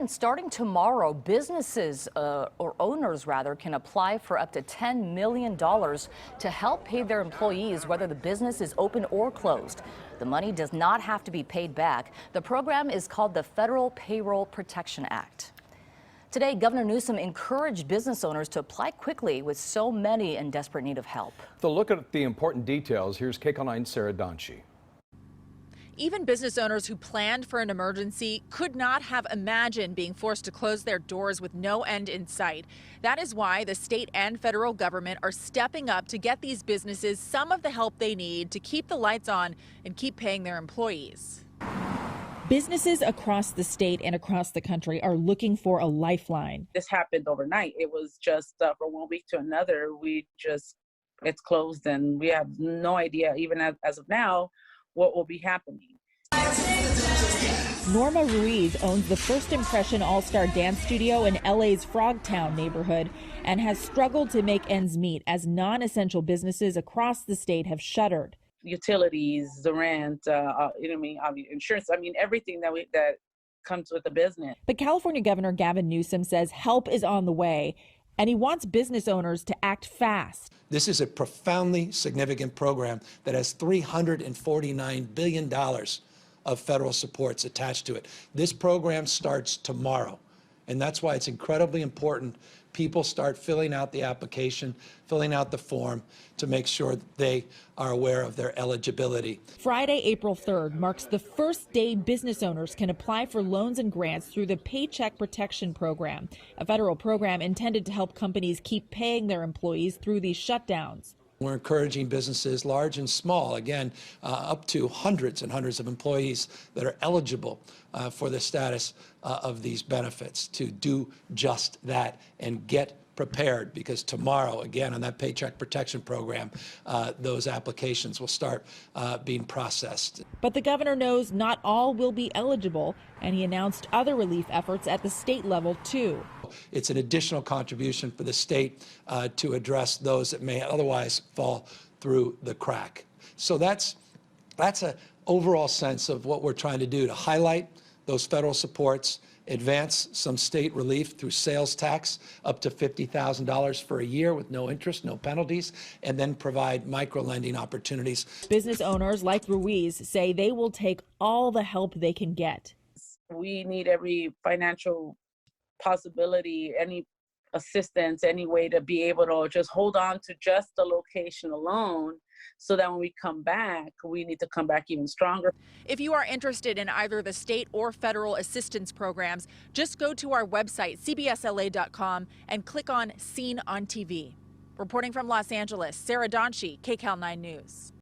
And starting tomorrow, businesses or owners rather can apply for up to $10 million to help pay their employees, whether the business is open or closed. The money does not have to be paid back. The program is called the Federal Payroll Protection Act. Today, Governor Newsom encouraged business owners to apply quickly with so many in desperate need of help. To look at the important details, here's KCAL9's Sarah Donchi. Even business owners who planned for an emergency could not have imagined being forced to close their doors with no end in sight. That is why the state and federal government are stepping up to get these businesses some of the help they need to keep the lights on and keep paying their employees. Businesses across the state and across the country are looking for a lifeline. This happened overnight. It was just from one week to another. It's closed, and we have no idea, even as of now, what will be happening. Norma Ruiz owns the First Impression All-Star Dance Studio in LA's Frogtown neighborhood and has struggled to make ends meet as non-essential businesses across the state have shuttered. Utilities, the rent, insurance, everything that comes with the business. But California Governor Gavin Newsom says help is on the way, and he wants business owners to act fast. This is a profoundly significant program that has $349 billion of federal supports attached to it. This program starts tomorrow, and that's why it's incredibly important people start filling out the application, filling out the form to make sure that they are aware of their eligibility. Friday, April 3rd marks the first day business owners can apply for loans and grants through the Paycheck Protection Program, a federal program intended to help companies keep paying their employees through these shutdowns. We're encouraging businesses, large and small, again, up to hundreds and hundreds of employees that are eligible for the status of these benefits to do just that and get prepared, because tomorrow, again, on that Paycheck Protection Program, those applications will start being processed. But the governor knows not all will be eligible, and he announced other relief efforts at the state level, too. It's an additional contribution for the state to address those that may otherwise fall through the crack. So that's an overall sense of what we're trying to do, to highlight those federal supports, advance some state relief through sales tax up to $50,000 for a year with no interest, no penalties, and then provide micro-lending opportunities. Business owners like Ruiz say they will take all the help they can get. We need every financial possibility, any assistance, any way to be able to just hold on to just the location alone, so that when we come back, we need to come back even stronger. If you are interested in either the state or federal assistance programs, just go to our website, cbsla.com, and click on Seen on TV. Reporting from Los Angeles, Sarah Donchi, KCAL9 News.